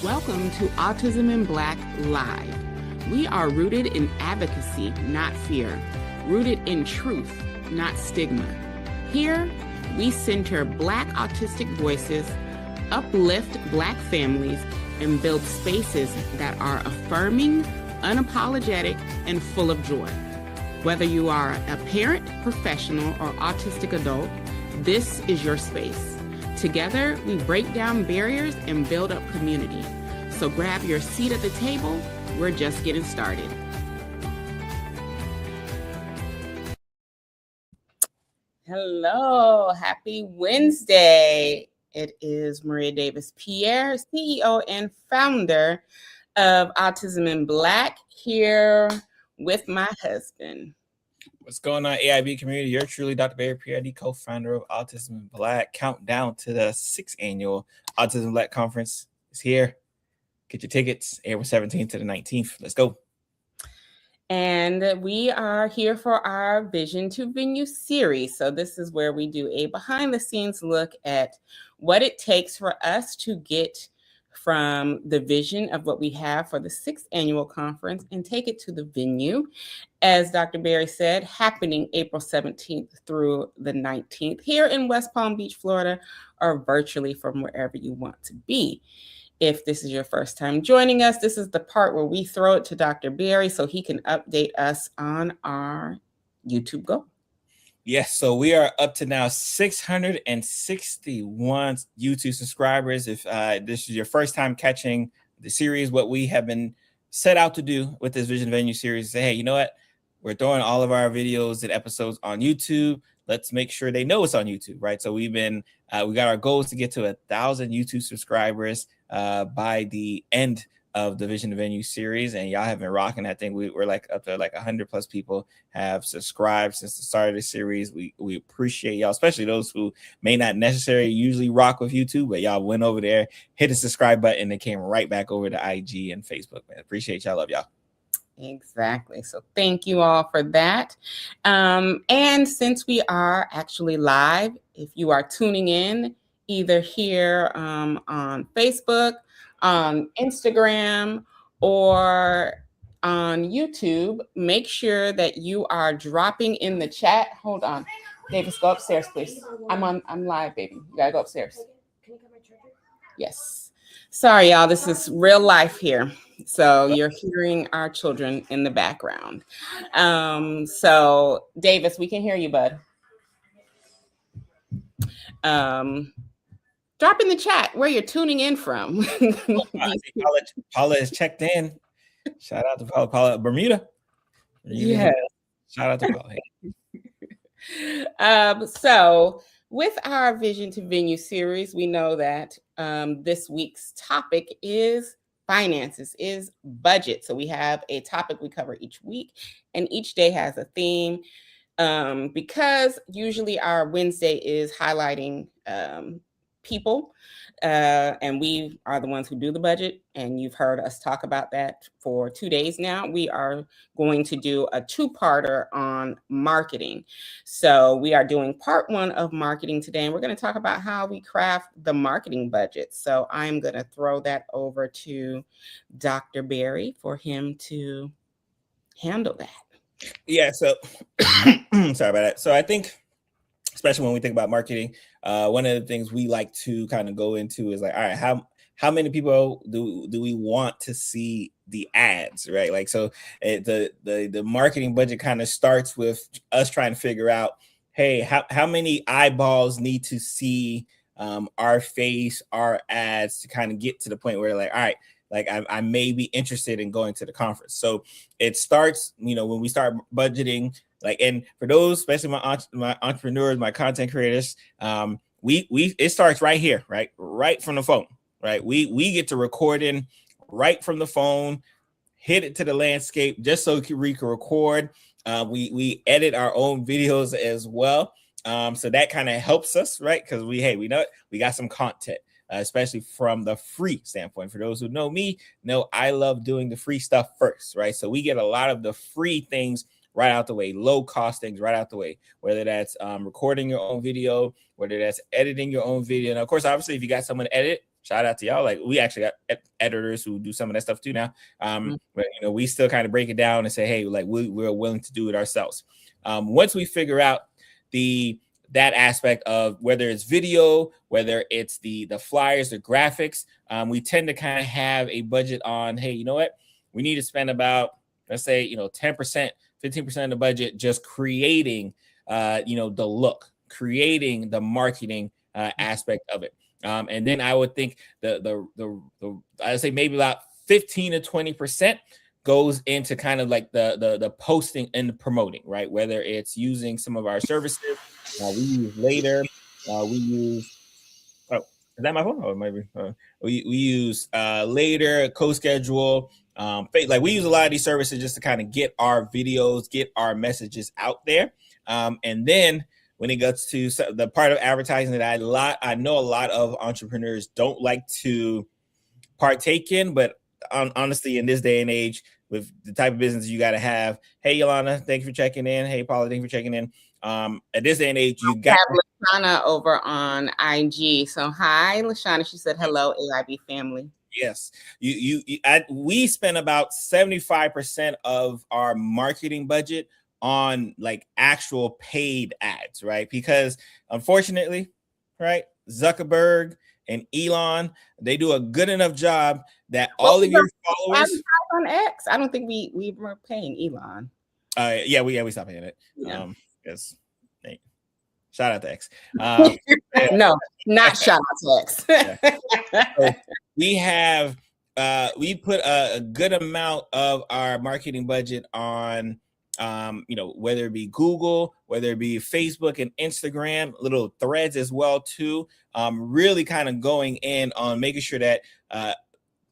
Welcome to Autism in Black Live. We are rooted in advocacy, not fear, rooted in truth, not stigma. Here, we center Black autistic voices, uplift Black families, and build spaces that are affirming, unapologetic, and full of joy. Whether you are a parent, professional, or autistic adult, this is your space. Together, we break down barriers and build up community. So grab your seat at the table. We're just getting started. Hello, happy Wednesday. It is Maria Davis Pierre, CEO and founder of Autism in Black, here with my husband. What's going on, AIB community? You're truly Dr. Barry Pierre, co-founder of Autism in Black. Countdown to the 6th annual Autism in Black conference is here. Get your tickets, April 17th to the 19th. Let's go. And we are here for our Vision to Venue series. So this is where we do a behind-the-scenes look at what it takes for us to get from the vision of what we have for the 6th annual conference and take it to the venue. As Dr. Barry said, happening April 17th through the 19th here in West Palm Beach, Florida, or virtually from wherever you want to be. If this is your first time joining us, this is the part where we throw it to Dr. Barry so he can update us on our YouTube goal. Yes, so we are up to now 661 YouTube subscribers. If this is your first time catching the series, what we have been set out to do with this Vision Venue series is say, hey, you know what? We're throwing all of our videos and episodes on YouTube. Let's make sure they know it's on YouTube, right? So we got our goals to get to 1,000 YouTube subscribers by the end of the Vision to Venue series, and y'all have been rocking that thing. We're like up to like 100 plus people have subscribed since the start of the series. We appreciate y'all, especially those who may not necessarily usually rock with YouTube, but y'all went over there, hit the subscribe button, and came right back over to IG and Facebook. Man, appreciate y'all. Love y'all. Exactly. So thank you all for that. And since we are actually live, if you are tuning in either here on Facebook, on Instagram, or on YouTube, make sure that you are dropping in the chat. Hold on. Davis, go upstairs, please. I'm live, baby. You gotta go upstairs. Can you get my charger? Yes. Sorry, y'all. This is real life here. So you're hearing our children in the background. So Davis, we can hear you, bud. Drop in the chat where you're tuning in from. Paula is checked in. Shout out to Paula Bermuda. Yeah. Shout out to Paula. So with our Vision to Venue series, we know that this week's topic is finances, is budget. So we have a topic we cover each week, and each day has a theme. Because usually our Wednesday is highlighting people, and we are the ones who do the budget, and you've heard us talk about that for 2 days now. We are going to do a two-parter on marketing. So we are doing part 1 of marketing today, and we're going to talk about how we craft the marketing budget. So I'm going to throw that over to Dr. Barry for him to handle that. Yeah, so sorry about that. So I think, especially when we think about marketing, one of the things we like to kind of go into is like, all right, how many people do we want to see the ads, right? Like, so the marketing budget kind of starts with us trying to figure out, hey, how many eyeballs need to see our face, our ads, to kind of get to the point where like, all right, like I may be interested in going to the conference. So it starts, when we start budgeting, like, and for those, especially my entrepreneurs, my content creators, it starts right here, right from the phone, right? We get to record in right from the phone, hit it to the landscape just so we can record. We edit our own videos as well. So that kind of helps us, right? Because we know it, we got some content. Especially from the free standpoint. For those who know me, know I love doing the free stuff first, right? So we get a lot of the free things right out the way, low cost things right out the way, whether that's recording your own video, whether that's editing your own video. And of course, obviously, if you got someone to edit, shout out to y'all. Like we actually got editors who do some of that stuff too now. But we still kind of break it down and say, hey, like we're willing to do it ourselves. Once we figure out that aspect of whether it's video, whether it's the flyers, the graphics, we tend to kind of have a budget on, hey, you know what? We need to spend about, let's say, 10%, 15% of the budget just creating, the look, creating the marketing aspect of it. And then I would think I'd say maybe about 15 to 20% goes into kind of like the posting and the promoting, right? Whether it's using some of our services, we use Later, we use, oh, is that my phone? Oh, maybe we use Later, Co-Schedule, like we use a lot of these services just to kind of get our videos, get our messages out there. And then when it gets to the part of advertising that I know a lot of entrepreneurs don't like to partake in, but honestly, in this day and age, with the type of business you got to have. Hey, Yolanda, thank you for checking in. Hey, Paula, thank you for checking in. At this day and age, you got LaShawna over on IG. So hi, LaShawna. She said hello, AIB family. Yes, we spend about 75% of our marketing budget on like actual paid ads, right? Because unfortunately, right, Zuckerberg and Elon, they do a good enough job that all of your followers on X. I don't think we were paying Elon. Yeah, we stopped paying it. Yeah. Yes. Hey, shout out to X. No, not shout out to X. So we put a good amount of our marketing budget on whether it be Google, whether it be Facebook and Instagram, little threads as well too. Really kind of going in on making sure that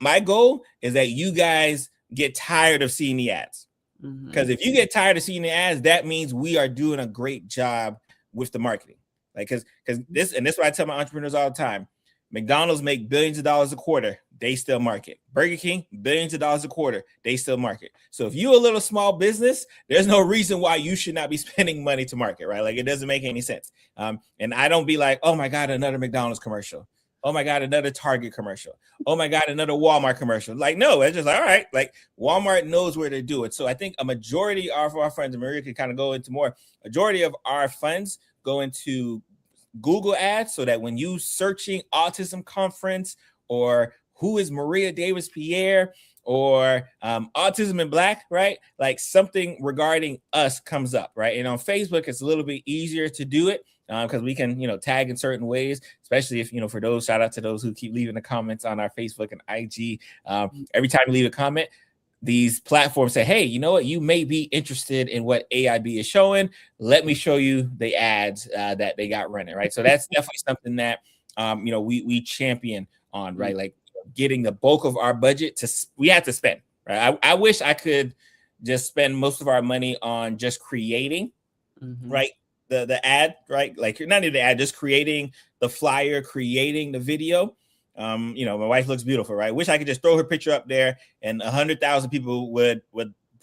my goal is that you guys get tired of seeing the ads. Because if you get tired of seeing the ads, that means we are doing a great job with the marketing. Like, because this is what I tell my entrepreneurs all the time. McDonald's make billions of dollars a quarter. They still market. Burger King, billions of dollars a quarter. They still market. So if you're a little small business, there's no reason why you should not be spending money to market, right? Like, it doesn't make any sense. And I don't be like, oh my God, another McDonald's commercial. Oh my God, another Target commercial. Oh my God, another Walmart commercial. Like, no, it's just like, all right, like Walmart knows where to do it. So I think a majority of our funds, and Maria can kind of go into more, majority of our funds go into Google ads, so that when you searching autism conference or who is Maria Davis Pierre or autism in Black, right? Like something regarding us comes up, right? And on Facebook, it's a little bit easier to do it because we can, tag in certain ways, especially if, for those, shout out to those who keep leaving the comments on our Facebook and IG. Every time you leave a comment, these platforms say, hey, you know what? You may be interested in what AIB is showing. Let me show you the ads that they got running, right? So that's definitely something that, we champion on, right? Like getting the bulk of our budget we have to spend, right? I wish I could just spend most of our money on just creating, right? The ad, right? Like you're not even the ad, just creating the flyer, creating the video. My wife looks beautiful, right? Wish I could just throw her picture up there and 100,000 people would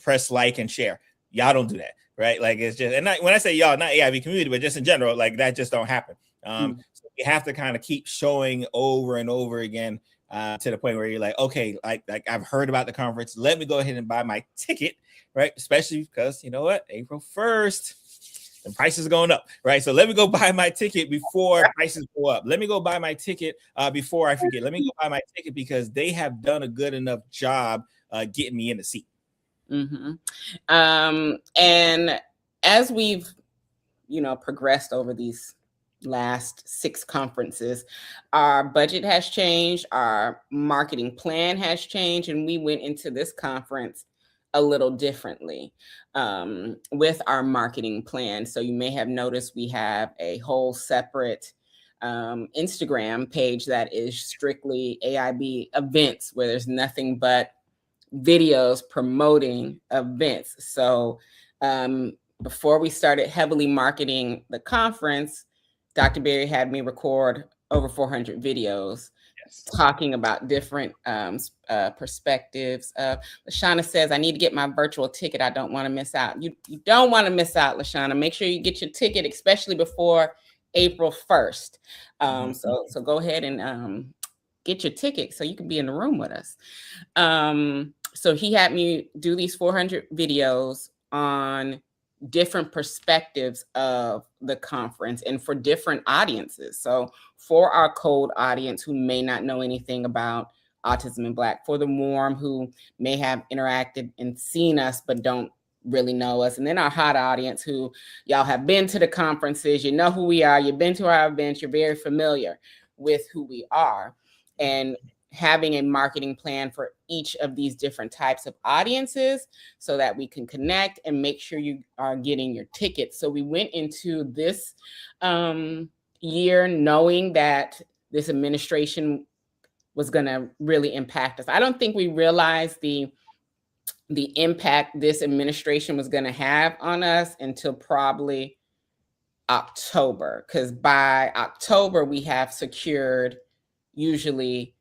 press like and share. Y'all don't do that, right? Like it's just, and when I say y'all, not AIV community, but just in general, like that just don't happen. So you have to kind of keep showing over and over again to the point where you're like, okay, like I've heard about the conference. Let me go ahead and buy my ticket, right? Especially because you know what, April 1st. The prices are going up, right? So let me go buy my ticket before prices go up. Let me go buy my ticket before I forget. Let me go buy my ticket because they have done a good enough job getting me in the seat. And as we've, progressed over these last 6 conferences, our budget has changed, our marketing plan has changed, and we went into this conference a little differently with our marketing plan. So you may have noticed we have a whole separate Instagram page that is strictly AIB events, where there's nothing but videos promoting events. So before we started heavily marketing the conference, Dr. Berry had me record over 400 videos talking about different perspectives. LaShawna says, I need to get my virtual ticket. I don't want to miss out. You don't want to miss out, LaShawna. Make sure you get your ticket, especially before April 1st. So go ahead and get your ticket so you can be in the room with us. So he had me do these 400 videos on different perspectives of the conference and for different audiences. So for our cold audience who may not know anything about Autism in Black, for the warm who may have interacted and seen us but don't really know us, and then our hot audience who y'all have been to the conferences, you know who we are, you've been to our events, you're very familiar with who we are. And having a marketing plan for each of these different types of audiences so that we can connect and make sure you are getting your tickets. So we went into this year knowing that this administration was going to really impact us. I don't think we realized the impact this administration was going to have on us until probably October, because by October we have secured usually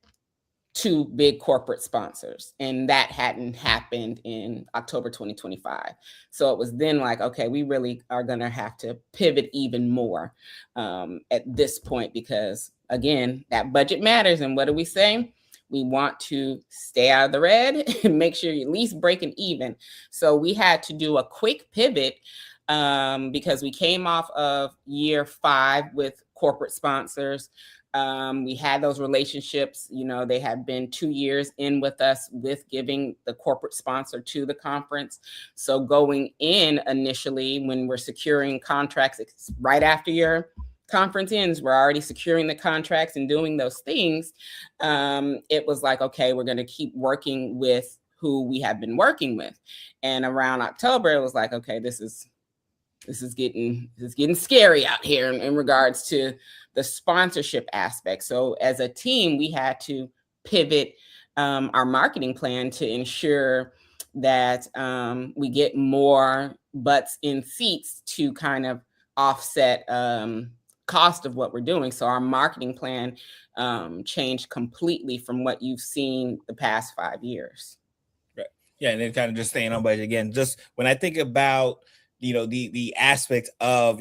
2 big corporate sponsors, and that hadn't happened in October 2025. So it was then like, okay, we really are going to have to pivot even more at this point, because again, that budget matters. And what do we say? We want to stay out of the red and make sure you're at least breaking even. So we had to do a quick pivot because we came off of year 5 with corporate sponsors. We had those relationships, you know, they had been 2 years in with us with giving the corporate sponsor to the conference. So going in initially, when we're securing contracts right after your conference ends, we're already securing the contracts and doing those things. It was like, okay, we're going to keep working with who we have been working with. And around October, it was like, okay, this is getting scary out here in regards to the sponsorship aspect. So as a team, we had to pivot our marketing plan to ensure that we get more butts in seats to kind of offset cost of what we're doing. So our marketing plan changed completely from what you've seen the past 5 years. Right. Yeah, and then kind of just staying on budget again. Just when I think about the aspect of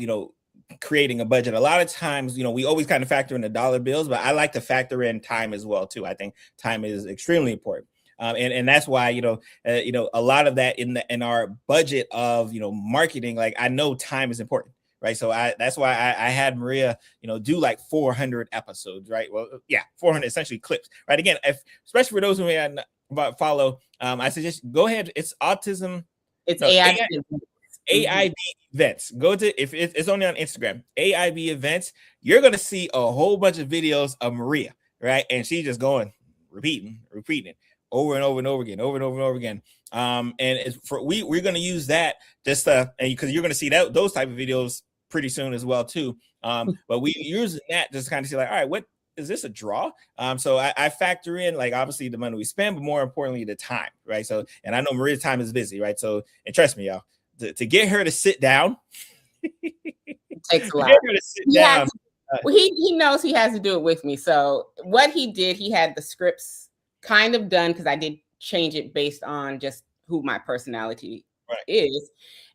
creating a budget, a lot of times we always kind of factor in the dollar bills, but I like to factor in time as well too. I think time is extremely important. And that's why a lot of that in our budget of marketing, like I know time is important, right? So that's why I had Maria do like 400 episodes, right? Well, yeah, 400 essentially clips, right? Again, especially for those who may not follow, I suggest go ahead. It's autism. It's AI. AIB events. Go to, if it's only on Instagram, AIB events. You're gonna see a whole bunch of videos of Maria, right? And she's just going, repeating it over and over and over again, over and over and over again. And it's we're gonna use that just and because you're gonna see those type of videos pretty soon as well too. But we using that just kind of see like, all right, what is this a draw? So I factor in like obviously the money we spend, but more importantly the time, right? So, and I know Maria's time is busy, right? So, and trust me, y'all. To get her to sit down, it takes a lot. He knows he has to do it with me. So what he did, he had the scripts kind of done because I did change it based on just who my personality is.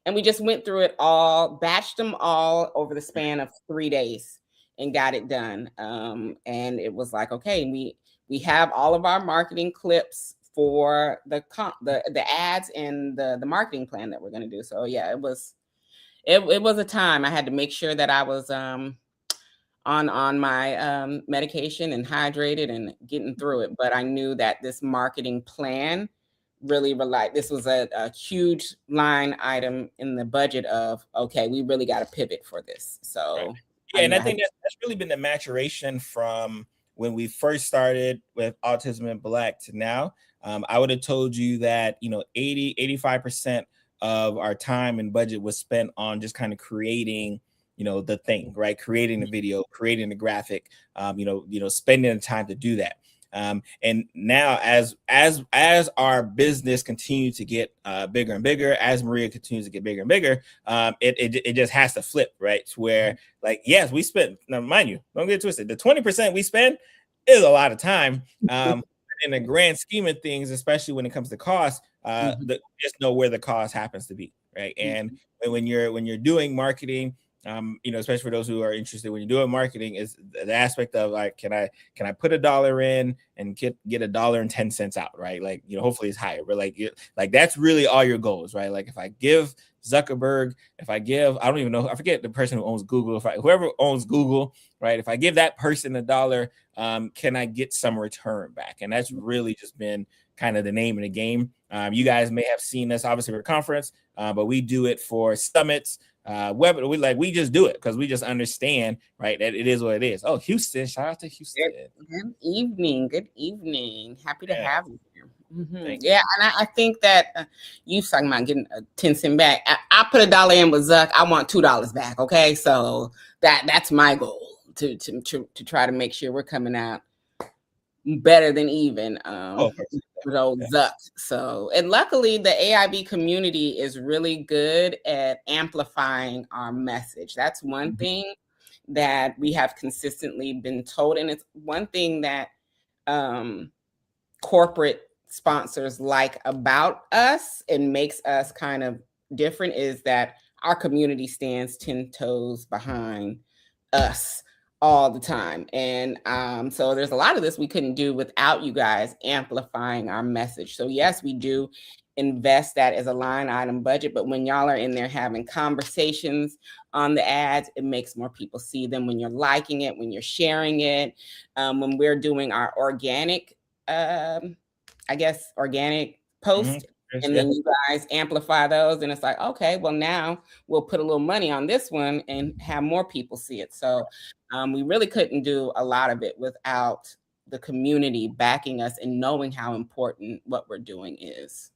And we just went through it all, batched them all over the span of 3 days and got it done. And it was like, okay, we have all of our marketing clips for the ads and the marketing plan that we're going to do. So yeah, it was a time. I had to make sure that I was on my medication and hydrated and getting through it. But I knew that this marketing plan really relied. This was a huge line item in the budget of, okay, we really got to pivot for this. So yeah, and I think that's really been the maturation from when we first started with Autism in Black to now. I would have told you that 85% of our time and budget was spent on just kind of creating the thing, right? Creating the video, creating the graphic, spending the time to do that. And now as our business continues to get bigger and bigger, as Maria continues to get bigger and bigger, it just has to flip, right? To where like, yes, we spend, now mind you, don't get twisted, the 20% we spend is a lot of time. In the grand scheme of things, especially when it comes to cost, just know where the cost happens to be, right? And when you're doing marketing, especially for those who are interested when you're doing marketing, is the aspect of like, can I put $1 in and get $1.10 out, right? Like, hopefully it's higher, but like that's really all your goals, right? Like if I give Zuckerberg, I don't even know, I forget the person who owns Google, whoever owns Google, right? If I give that person $1, can I get some return back? And that's really just been kind of the name of the game. You guys may have seen us obviously for a conference, but we do it for summits, we just do it because we just understand, right, that it is what it is. Oh, Houston, shout out to Houston. Good evening. Happy to have you here. Thank Yeah, and I think that you talking about getting a 10 cent back. I put $1 in with Zuck. I want $2 back. Okay, so that's my goal to try to make sure we're coming out better than even with old Zuck. So, and luckily the AIB community is really good at amplifying our message. That's one thing that we have consistently been told, and it's one thing that corporate sponsors like about us and makes us kind of different is that our community stands 10 toes behind us all the time. And so there's a lot of this we couldn't do without you guys amplifying our message. So yes, we do invest that as a line item budget, but when y'all are in there having conversations on the ads, it makes more people see them. When you're liking it, when you're sharing it, when we're doing our organic organic post, and then you guys amplify those, and it's like, okay, well now we'll put a little money on this one and have more people see it. So we really couldn't do a lot of it without the community backing us and knowing how important what we're doing is.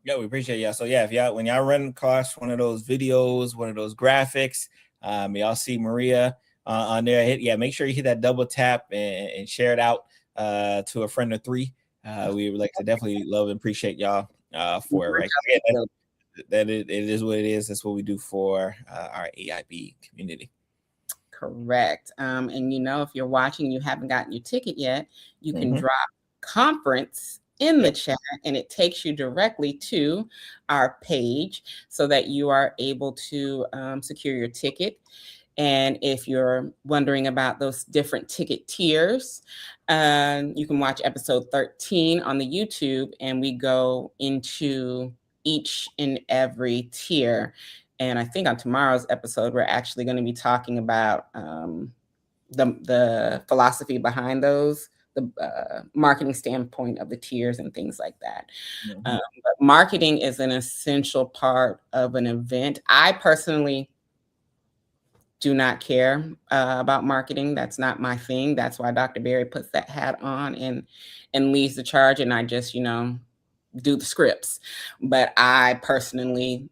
Yeah, we appreciate y'all. So yeah, if when y'all run across one of those videos, one of those graphics, y'all see Maria on there, make sure you hit that double tap and share it out to a friend or three. We would like to definitely love and appreciate y'all for it, right? That it is what it is. That's what we do for our AIB community. Correct. And if you're watching, you haven't gotten your ticket yet, you can drop conference in the chat and it takes you directly to our page so that you are able to secure your ticket. And if you're wondering about those different ticket tiers, you can watch episode 13 on the YouTube, and we go into each and every tier. And I think on tomorrow's episode, we're actually going to be talking about the philosophy behind those, the marketing standpoint of the tiers and things like that. But marketing is an essential part of an event. I personally do not care about marketing. That's not my thing. That's why Dr. Berry puts that hat on and leads the charge, and I just, do the scripts. But I personally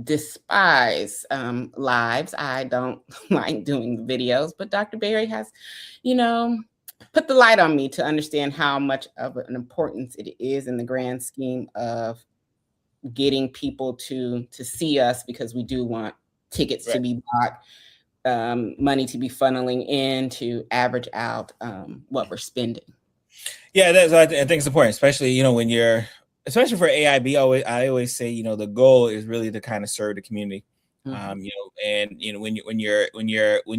despise lives. I don't like doing the videos, but Dr. Berry has, put the light on me to understand how much of an importance it is in the grand scheme of getting people to see us, because we do want tickets to be bought, money to be funneling in to average out what we're spending. Yeah, I think it's important, especially when you're, especially for AIB. I always say the goal is really to kind of serve the community. And when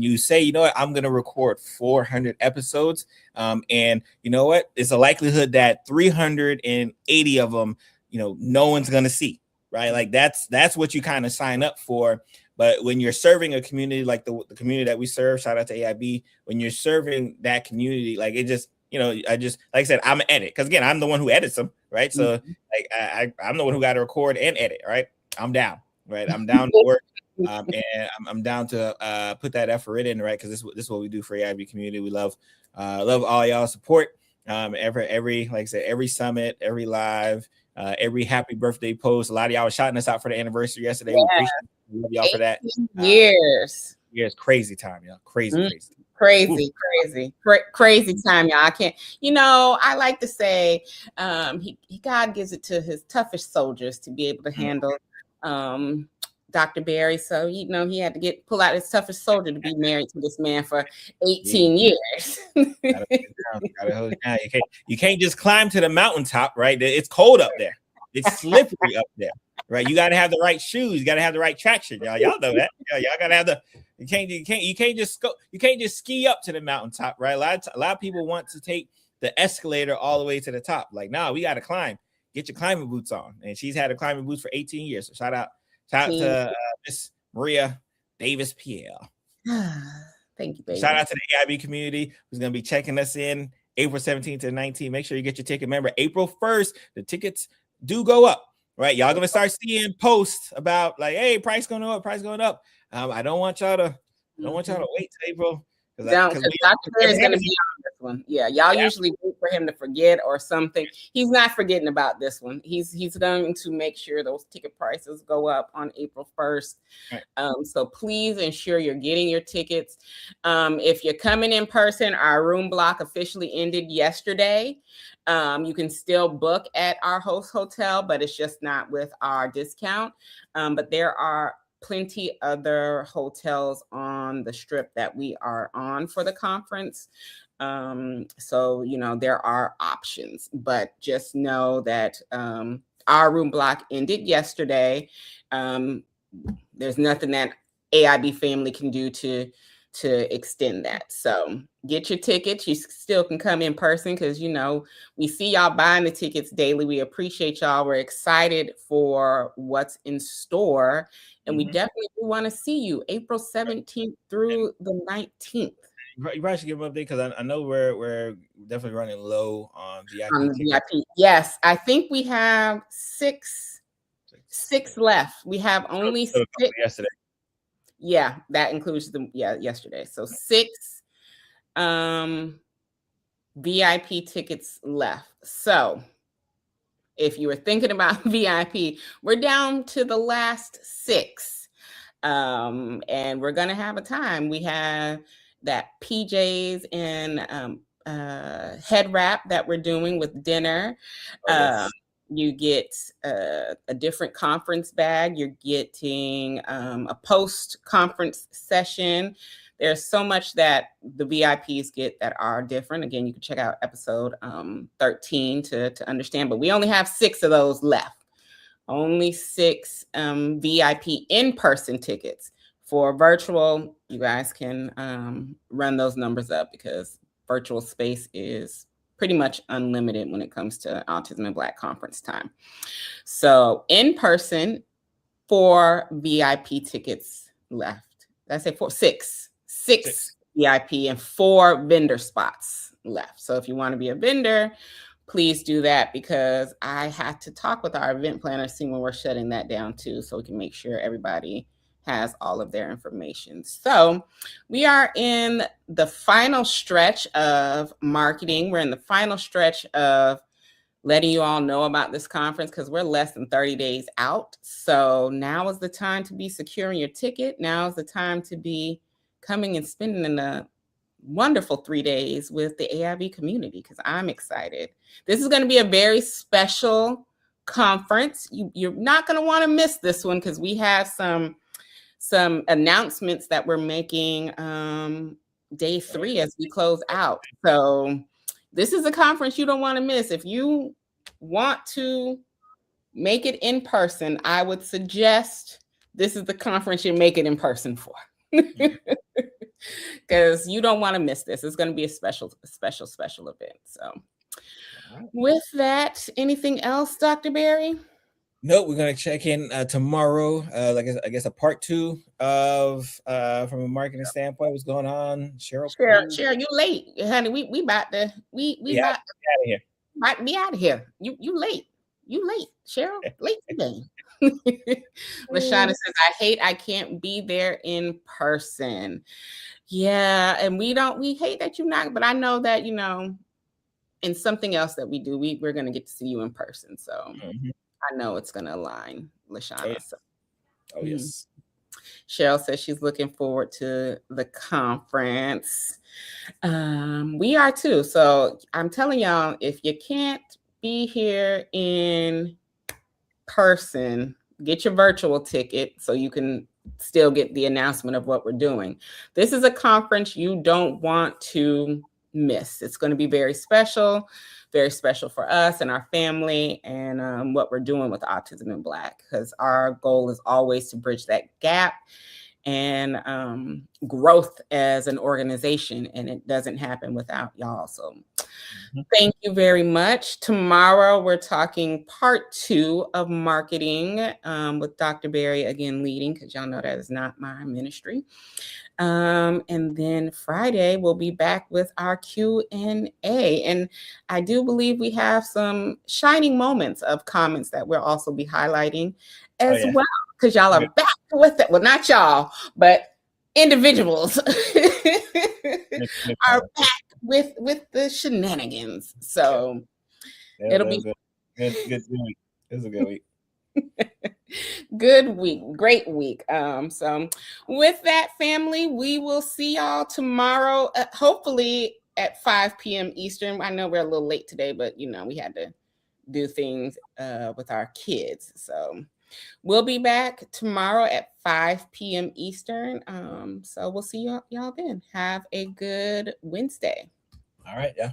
you say what, I'm gonna record 400 episodes, and what, it's a likelihood that 380 of them no one's gonna see, right? Like that's what you kind of sign up for. But when you're serving a community like the community that we serve, shout out to AIB, when you're serving that community, like it just, I just, like I said, I'm an edit, because again, I'm the one who edits them, right? So like I'm the one who got to record and edit, right? I'm down, right? I'm down to work, and I'm down to put that effort in, right? Because this is what we do for AIB community. We love all y'all support. Every like I said, every summit, every live, every happy birthday post. A lot of y'all were shouting us out for the anniversary yesterday. Yeah. We love y'all for that. Years. Crazy time, y'all. Crazy time, y'all. I can't, I like to say God gives it to his toughest soldiers to be able to handle Dr. Berry. So he had to pull out his toughest soldier to be married to this man for 18 years. Gotta hold it down. You can't just climb to the mountaintop, right? It's cold up there. It's slippery up there. right? You got to have the right shoes. You got to have the right traction. Y'all know that. Yeah, y'all got to have the. You can't just go. You can't just ski up to the mountaintop, right? A lot of people want to take the escalator all the way to the top. Like, nah, we got to climb. Get your climbing boots on. And she's had her climbing boots for 18 years. So shout out to Miss Maria Davis Pierre. Thank you, baby. Shout out to the AIB community who's going to be checking us in April 17th to 19th. Make sure you get your ticket. Remember, April 1st, the tickets do go up, right? Y'all going to start seeing posts about like, hey, price going up, price going up. I don't want y'all to wait till April. Because Dr. Bear is going to be on this one. Yeah, y'all usually wait for him to forget or something. He's not forgetting about this one. He's going to make sure those ticket prices go up on April 1st. Right. So please ensure you're getting your tickets. If you're coming in person, our room block officially ended yesterday. You can still book at our host hotel, but it's just not with our discount. But there are plenty other hotels on the strip that we are on for the conference. So, there are options, but just know that our room block ended yesterday. There's nothing that AIB family can do to extend that. So get your tickets. You still can come in person because, we see y'all buying the tickets daily. We appreciate y'all. We're excited for what's in store. And we definitely want to see you April 17th through the 19th. You probably should give them update because I know we're definitely running low on VIP. VIP. Yes, I think we have six left. We have only 6 yesterday. Yeah, that includes yesterday. So 6 VIP tickets left. So if you were thinking about VIP, we're down to the last 6. And we're gonna have a time. We have that PJs and head wrap that we're doing with dinner. You get a different conference bag. You're getting a post-conference session. There's so much that the VIPs get that are different. Again, you can check out episode 13 to understand, but we only have 6 of those left. Only 6 VIP in-person tickets. For virtual, you guys can run those numbers up because virtual space is pretty much unlimited when it comes to Autism and Black Conference time. So in person, 4 VIP tickets left. Did I say 4? 6 VIP and 4 vendor spots left. So if you want to be a vendor, please do that because I had to talk with our event planner, see when we're shutting that down too, so we can make sure everybody has all of their information. So we are in the final stretch of marketing. We're in the final stretch of letting you all know about this conference because we're less than 30 days out. So now is the time to be securing your ticket. Now is the time to be coming and spending a wonderful 3 days with the AIB community because I'm excited. This is going to be a very special conference. You're not going to want to miss this one because we have some announcements that we're making day 3 as we close out. So this is a conference you don't want to miss. If you want to make it in person, I would suggest this is the conference you make it in person for. Because you don't want to miss this. It's going to be a special event. So with that, anything else, Dr. Berry? No, we're gonna check in tomorrow. I guess a part 2 of from a marketing standpoint. What's going on, Cheryl? Cheryl, you late, honey. We about to we out of here. Might be out of here. You late. You late, Cheryl. Late today. LaShawna says, I can't be there in person. Yeah, and we hate that you're not, but I know that in something else that we do, we're gonna get to see you in person. So I know it's going to align, LaShawna. Oh, yes. Cheryl says she's looking forward to the conference. We are too. So I'm telling y'all, if you can't be here in person, get your virtual ticket so you can still get the announcement of what we're doing. This is a conference you don't want to miss. It's going to be very special for us and our family, and what we're doing with Autism in Black, because our goal is always to bridge that gap and growth as an organization, and it doesn't happen without y'all. So thank you very much. Tomorrow we're talking part 2 of marketing with Dr. Berry, again leading, because y'all know that is not my ministry. And then Friday we'll be back with our Q&A, and I do believe we have some shining moments of comments that we'll also be highlighting as well, because y'all are back with it. Well, not y'all, but individuals are back with the shenanigans. So it'll be good week. It was a good week. Good week, great week. So with that, family, we will see y'all tomorrow, hopefully at 5 p.m. Eastern. I know we're a little late today, but you know, we had to do things with our kids. So we'll be back tomorrow at 5 p.m. Eastern. So we'll see y'all then. Have a good Wednesday. All right, yeah.